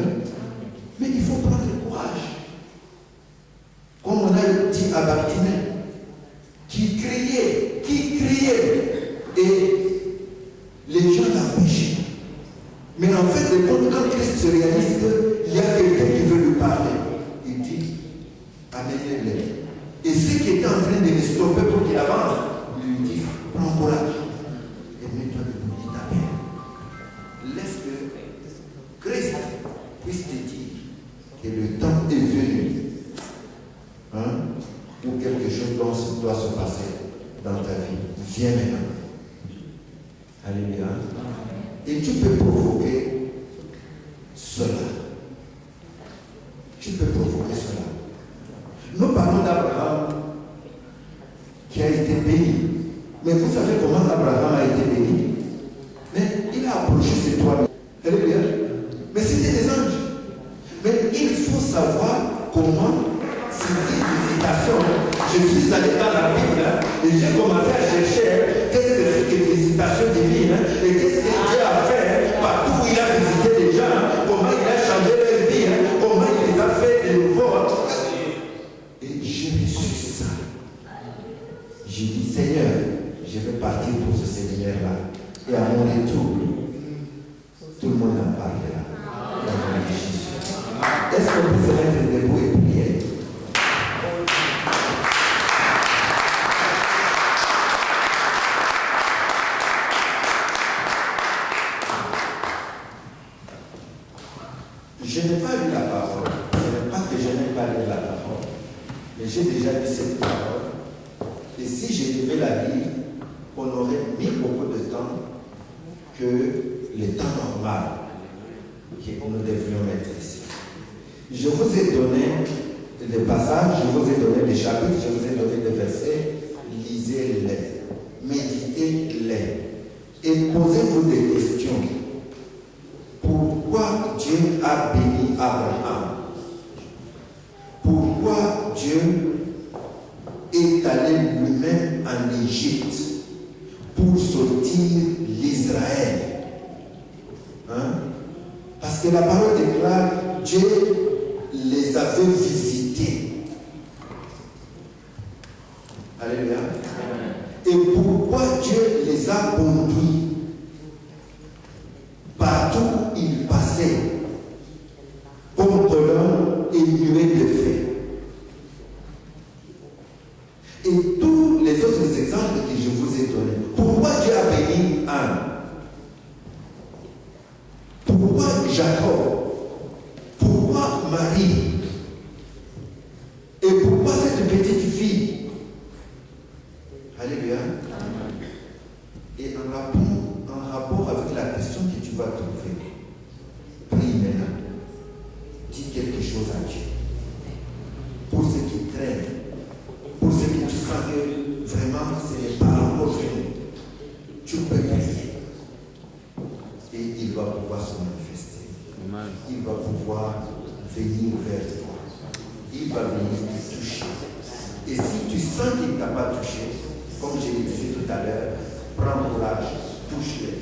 Mais il faut prendre courage. Comme on a dit à Bartimée, qui criait, et les gens l'empêchaient. Mais en fait, quand Christ se réalise qu'il y a quelqu'un qui veut lui parler, il dit, amenez-les. Et ceux qui étaient en train de le stopper pour qu'il avance, il lui dit, Viens maintenant. Alléluia. Et tu peux provoquer cela. Tu peux provoquer cela. Nous parlons d'Abraham qui a été béni. Mais vous savez comment Abraham a été béni? Mais il a approché ses trois. Alléluia. Mais c'était des anges. Mais il faut savoir comment saisir visitation. Je suis allé dans la Bible et j'ai commencé à chercher qu'est-ce que c'est que visitation divine et qu'est-ce que Dieu a fait partout où il a visité les gens, comment il a changé leur vie, comment il les a fait de nouveau. Et j'ai reçu ça. J'ai dit, Seigneur, je vais partir pour ce séminaire-là. Et à mon retour, tout le monde en parlera. Est-ce qu'on peut se mettre debout et prier? Je n'ai pas lu la parole. Ce n'est pas que je n'ai pas lu la parole. Mais j'ai déjà lu cette parole. Et si je devais la lire, on aurait mis beaucoup de temps que le temps normal que nous devrions mettre ici. Je vous ai donné des passages, je vous ai donné des chapitres, je vous ai donné des versets. Lisez-les, méditez-les et posez-vous des questions. Pourquoi Dieu a béni Abraham? Pourquoi Dieu est allé lui-même en Égypte pour sortir l'Israël? Hein? Parce que la parole déclare, Dieu les avait visités. Alléluia. Et pourquoi Dieu les a conduits partout où ils passaient, comme colonne et nuée de feu. Et tous les autres exemples que je vous ai donnés. Pourquoi Dieu a béni Anne? Pourquoi Jacob? Pourquoi Marie? Et pourquoi cette petite fille? Alléluia. Et en rapport avec la question que tu vas trouver, prie maintenant. Dis quelque chose à Dieu. Pour ceux qui traînent, pour ceux que tu sens que vraiment ce n'est pas encore fini, tu peux prier. Et il va pouvoir se manifester. Il va pouvoir venir vers toi. Il va venir te toucher. Et si tu sens qu'il ne t'a pas touché, comme je le disais tout à l'heure, prends courage, touche-les.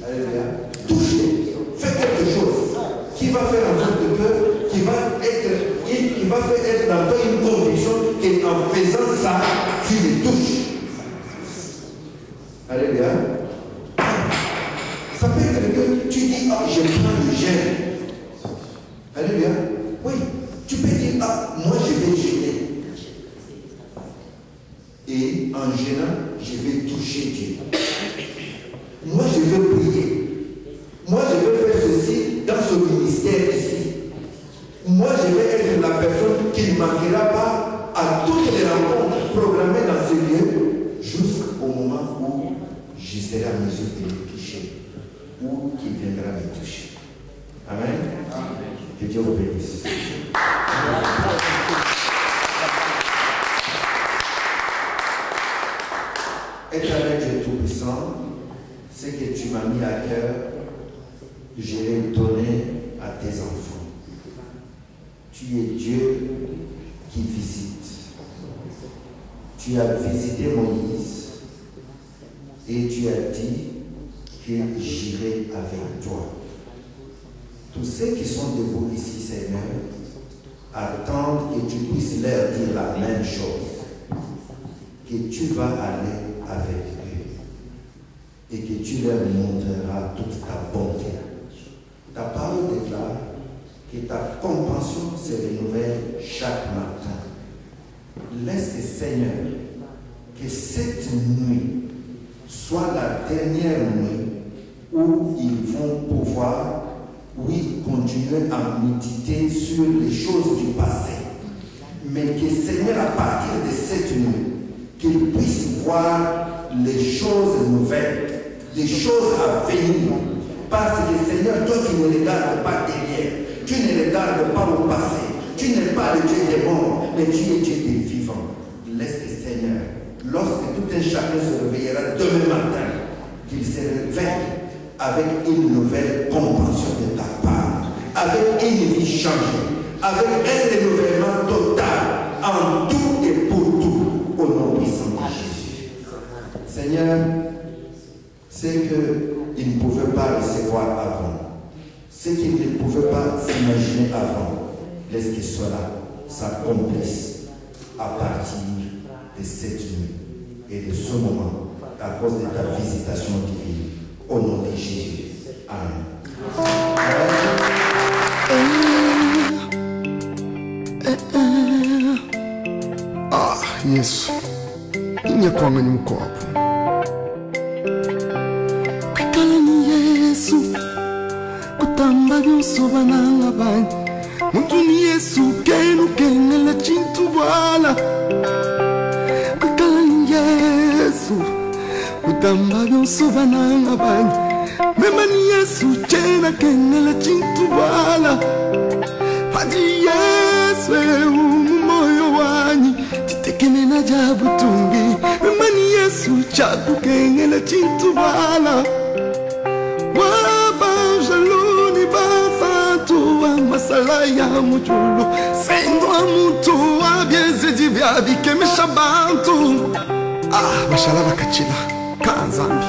Alléluia. Touche-les. Fais quelque chose qui va faire en sorte que, qui va faire être dans toi une conviction qu'en faisant ça, tu les touches. Alléluia. Ça peut être que tu dis, ah, je prends le jeûne. Alléluia. Oui, tu peux dire, ah, moi je vais jeûner. Et en jeûnant, je vais toucher Dieu. Moi je vais prier. Moi je vais faire ceci dans ce ministère ici. Moi je vais être la personne qui ne manquera pas à toutes les rencontres programmées dans ce lieu jusqu'au moment où je serai à mesure de le toucher. Ou qui viendra me toucher. Amen. Amen. Que Dieu vous bénisse. Être avec Dieu Tout-Puissant, ce que tu m'as mis à cœur, je l'ai donné à tes enfants. Tu es Dieu qui visite. Tu as visité Moïse et tu as dit que j'irai avec toi. Tous ceux qui sont debout ici, Seigneur, attendent que tu puisses leur dire la même chose, que tu vas aller avec eux et que tu leur montreras toute ta bonté. Ta parole déclare que ta compassion se renouvelle chaque matin. Laisse le Seigneur que cette nuit soit la dernière nuit où ils vont pouvoir, oui, continuer à méditer sur les choses du passé. Mais que Seigneur, à partir de cette nuit, qu'ils puissent voir les choses nouvelles, les choses à venir. Parce que Seigneur, toi qui ne regardes pas derrière, tu ne regardes pas au passé, tu n'es pas le Dieu des morts, mais tu es Dieu des vivants. Laisse le Seigneur, lorsque tout un chacun se réveillera demain matin, qu'il se réveille avec une nouvelle compréhension de ta part, avec une vie changée, avec un renouvellement total, en tout et pour tout, au nom puissant de Jésus. Seigneur, c'est qu'ils ne pouvaient pas recevoir avant, ce qu'ils ne pouvaient pas s'imaginer avant, laisse que cela s'accomplisse à partir de cette nuit et de ce moment, à cause de ta visitation divine, au nom de Jésus. Amen. Ah, Yesu, inyakwanga ni mkopo. Kwikala ni Yesu, kutamba byonso bananga bani. Muntu ni Yesu, kenu kenela chintu bwala. Kwikala ni Yesu, kutamba byonso bananga bani. Mema ni Yesu, chena kenela chintu bwala. Haji Yesu, moyo wanyi titekene na jabu tungi. Mani Yesu chaku kengele chintu bala. Waba jaluni basatu wa masala ya mujulu. Sendo mutu wa bieze jibya bikemesha bantu. Ah, bashala bakachila kanzambi.